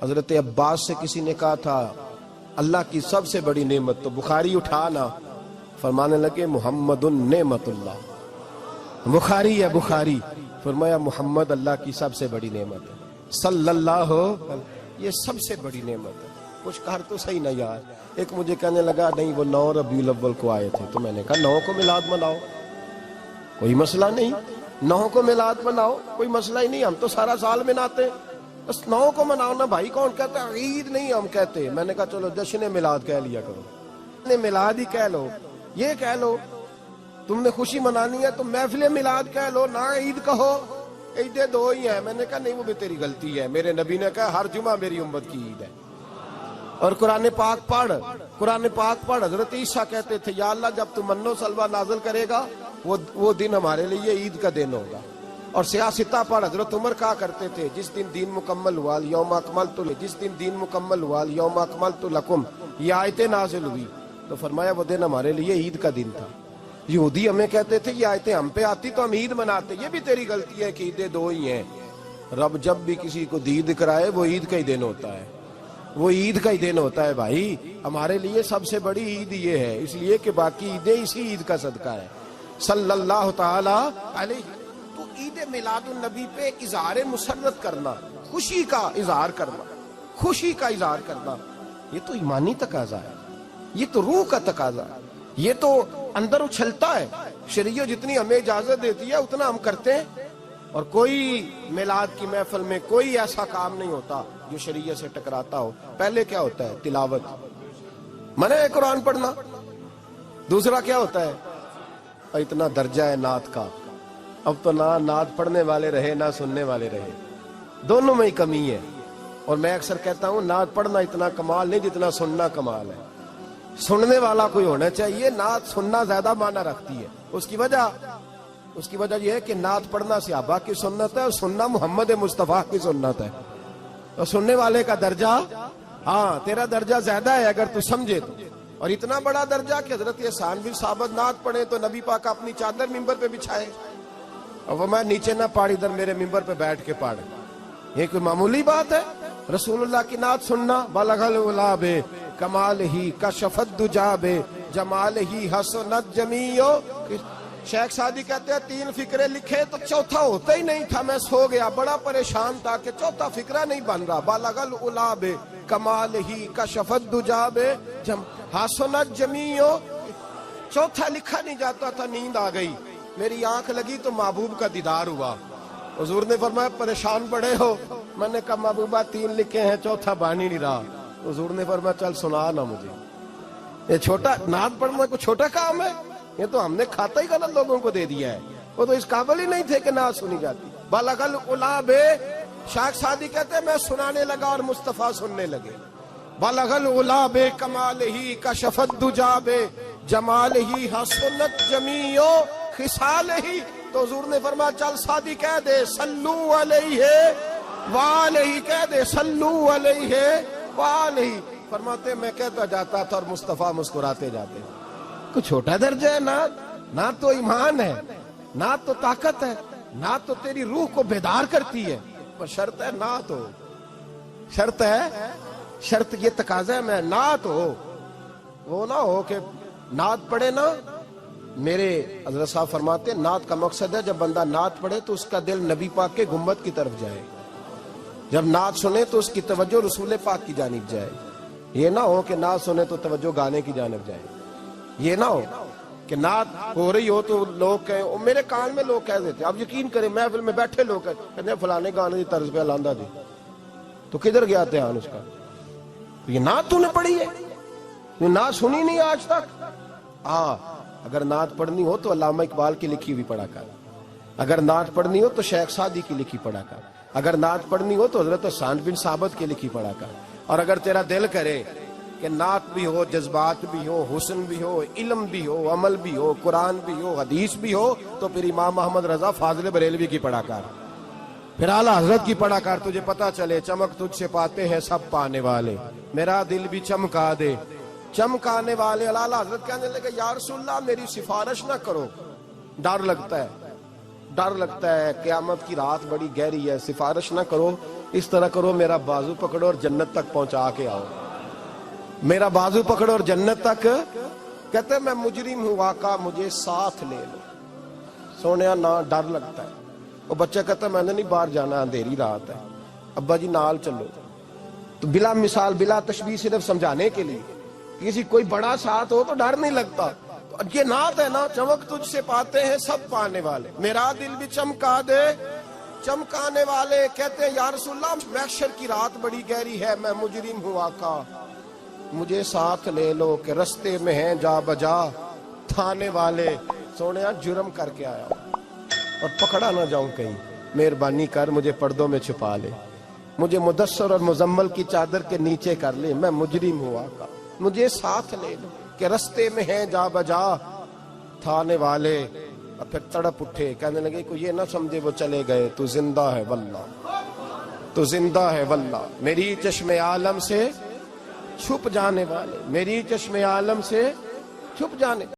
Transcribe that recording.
حضرت عباس سے کسی نے کہا تھا اللہ کی سب سے بڑی نعمت، تو بخاری اٹھانا، فرمانے لگے محمد نعمت اللہ، بخاری ہے بخاری، فرمایا محمد اللہ کی سب سے بڑی نعمت ہے، صلی اللہ، یہ سب سے بڑی نعمت ہے۔ کچھ کہا تو صحیح نہ یار، ایک مجھے کہنے لگا نہیں وہ 9 ربیع الاول کو آئے تھے، تو میں نے کہا 9 کو میلاد مناؤ، کوئی مسئلہ نہیں، 9 کو میلاد مناؤ، کوئی مسئلہ ہی نہیں، ہم تو سارا سال مناتے ہیں، بس 9 کو مناؤ نا بھائی، کون کہتا ہے عید نہیں ہم کہتے؟ میں نے کہا چلو جشن میلاد کہہ لیا کرو، میلاد ہی کہہ لو، یہ کہہ لو، تم نے خوشی منانی ہے تو محفل میلاد کہہ لو، نہ عید کہو، عیدیں 2 ہی ہیں۔ میں نے کہا نہیں وہ بھی تیری غلطی ہے، میرے نبی نے کہا ہر جمعہ میری امت کی عید ہے۔ اور قرآن پاک پڑھ، حضرت عیسیٰ کہتے تھے یا اللہ جب تم منو سلوہ نازل کرے گا وہ دن ہمارے لیے عید کا دن ہوگا۔ اور سیاستہ پڑھ، حضرت عمر کہا کرتے تھے جس دن دین مکمل ہوا یوم اکملت، جس دن دین مکمل ہوا یوم اکملت لکم، یہ آیتیں نازل ہوئی، تو فرمایا وہ دن ہمارے لیے عید کا دن تھا۔ یہودی ہمیں کہتے تھے یہ آیتیں ہم پہ آتی تو ہم عید مناتے، یہ بھی تیری غلطی ہے کہ عیدیں 2 ہی ہیں۔ رب جب بھی کسی کو دید کرائے وہ عید کا ہی دن ہوتا ہے، وہ عید کا ہی دن ہوتا ہے بھائی۔ ہمارے لیے سب سے بڑی عید یہ ہے، اس لیے کہ باقی عیدیں اسی عید کا صدقہ ہے، صلی اللہ تعالی علیہ۔ تو عید میلاد النبی پہ اظہار مسرت کرنا، خوشی کا اظہار کرنا، خوشی کا اظہار کرنا، یہ تو ایمانی تقاضا ہے، یہ تو روح کا تقاضا ہے، یہ تو اندر اچھلتا ہے۔ شریعت جتنی ہمیں اجازت دیتی ہے اتنا ہم کرتے ہیں، اور کوئی میلاد کی محفل میں کوئی ایسا کام نہیں ہوتا جو شریعت سے ٹکراتا ہو۔ پہلے کیا ہوتا ہے؟ تلاوت، منع ہے قرآن پڑھنا۔ دوسرا کیا ہوتا ہے؟ اتنا درجہ ہے نعت کا، اب تو نہ نعت پڑھنے والے رہے نہ سننے والے رہے، دونوں میں ہی کمی ہے۔ اور میں اکثر کہتا ہوں نعت پڑھنا اتنا کمال نہیں جتنا سننا کمال ہے، سننے والا کوئی ہونا چاہیے، نعت سننا زیادہ معنی رکھتی ہے۔ اس کی وجہ یہ ہے کہ نعت پڑھنا صحابہ کی سنت ہے اور سننا محمد مصطفیٰ کی سنت ہے، اور سننے والے کا درجہ، ہاں تیرا درجہ زیادہ ہے اگر تو سمجھے تو۔ اور اتنا بڑا درجہ کہ حضرت احسان بن ثابت نعت پڑھے تو نبی پاک اپنی چادر ممبر پہ بچھائے اور وہ میں نیچے نہ پاڑ، ادھر میرے ممبر پہ بیٹھ کے پاڑے، یہ کوئی معمولی بات ہے؟ رسول اللہ کی نعت سننا، بلغ العلا بے کمال ہی کشفت دجا بے جمال ہی حسنت جمیع۔ شیخ سعدی کہتے ہیں 3 فقرے لکھے تو چوتھا ہوتا ہی نہیں تھا، میں سو گیا، بڑا پریشان تھا کہ چوتھا فقرہ نہیں بن رہا۔ بلغ العلا بے کمال ہی کشفت دجا بے حسنت جمیع، چوتھا لکھا نہیں جاتا تھا، نیند آ گئی، میری آنکھ لگی تو محبوب کا دیدار ہوا۔ حضور نے فرمایا پریشان پڑے ہو؟ میں نے کہا محبوبہ 3 لکھے ہیں چوتھا بن ہی نہیں رہا۔ حضور نے فرمایا چل سنا نا مجھے، یہ چھوٹا نعت پڑھنا کوئی چھوٹا کام ہے؟ یہ تو ہم نے کھاتا ہی غلط لوگوں کو دے دیا ہے، وہ تو اس قابل ہی نہیں تھے کہ نعت سنی جاتی۔ بلغ العلا بے، شیخ سعدی کہتے ہیں میں سنانے لگا اور مصطفیٰ سننے لگے۔ بلغ العلا بے کمال ہی کشفت دجا بے جمال ہی حسنت جمیع خصال ہی، تو حضور نے فرمایا چل سعدی کہہ دے صلو علیہ وآلہ، کہہ دے صلو علیہ وآلہ۔ فرماتے میں کہتا جاتا تھا اور مصطفیٰ مسکراتے جاتے۔ کوئی چھوٹا درجہ ہے نعت تو ایمان ہے، نعت تو طاقت ہے، نعت تو تیری روح کو بیدار کرتی ہے، پر شرط ہے نعت ہو، شرط یہ تقاضا ہے میں نعت ہو، وہ نہ ہو کہ نعت پڑھے نا۔ میرے حضرت صاحب فرماتے ہیں نعت کا مقصد ہے جب بندہ نعت پڑھے تو اس کا دل نبی پاک کے گنبد کی طرف جائے، جب نعت سنے تو اس کی توجہ رسول پاک کی جانب جائے، یہ نہ ہو کہ نعت سنے تو توجہ گانے کی جانب جائے، یہ نہ ہو کہ نعت ہو رہی ہو تو لوگ کہیں، میرے کان میں لوگ کہہ دیتے ہیں، آپ یقین کریں محفل میں بیٹھے لوگ کہتے ہیں فلانے گانے کی طرز پہ لاندہ جی، تو کدھر گیا دھیان اس کا؟ یہ نعت تو نے پڑھی ہے، یہ نعت سنی نہیں آج تک؟ اگر نعت پڑھنی ہو تو علامہ اقبال کی لکھی ہوئی پڑھا کر، اگر نعت پڑھنی ہو تو شیخ سعدی کی لکھی پڑھا کر، اگر نعت پڑھنی ہو تو حضرت احسان بن ثابت کی لکھی پڑھا کر، اور اگر تیرا دل کرے کہ نعت بھی ہو، جذبات بھی ہو، حسن بھی ہو، علم بھی ہو، عمل بھی ہو، قرآن بھی ہو، حدیث بھی ہو، تو پھر امام محمد رضا فاضل بریلوی کی پڑھا کر، پھر اعلیٰ حضرت کی پڑھا کر، تجھے پتا چلے چمک تجھ سے پاتے ہیں سب پانے والے، میرا دل بھی چمکا دے چمکانے والے۔ اعلیٰ حضرت کہنے لگے یا رسول اللہ میری سفارش نہ کرو، ڈر لگتا ہے قیامت کی رات بڑی گہری ہے، سفارش نہ کرو، اس طرح کرو میرا بازو پکڑو اور جنت تک پہنچا کے آؤ، میرا بازو پکڑو اور جنت تک. کہتے میں مجرم ہوں آقا مجھے ساتھ لے لو. سونے نہ ڈر لگتا ہے. وہ بچہ کہتا ہے میں نے نہیں باہر جانا، اندھیری رات ہے. ابا جی نال چلو. تو بلا مثال بلا تشبیہ صرف سمجھانے کے لیے، کسی کوئی بڑا ساتھ ہو تو ڈر نہیں لگتا. یہ نعت ہے نا، چمک تجھ سے پاتے ہیں سب پانے والے، میرا دل بھی چمکا دے چمکانے والے. کہتے ہیں یا رسول اللہ محشر کی رات بڑی گہری ہے، میں مجرم ہوں آقا مجھے ساتھ لے لو کہ رستے میں ہیں جا بجا تھانے والے. سونے جرم کر کے آیا اور پکڑا نہ جاؤں کہیں، مہربانی کر مجھے پردوں میں چھپا لے، مجھے مدثر اور مزمل کی چادر کے نیچے کر لے، میں مجرم ہوں آقا مجھے ساتھ لے لو کہ رستے میں ہیں جا بجا تھانے والے. اور پھر تڑپ اٹھے، کہنے لگے کوئی یہ نہ سمجھے وہ چلے گئے، تو زندہ ہے واللہ تو زندہ ہے واللہ، میری چشم عالم سے چھپ جانے والے، میری چشم عالم سے چھپ جانے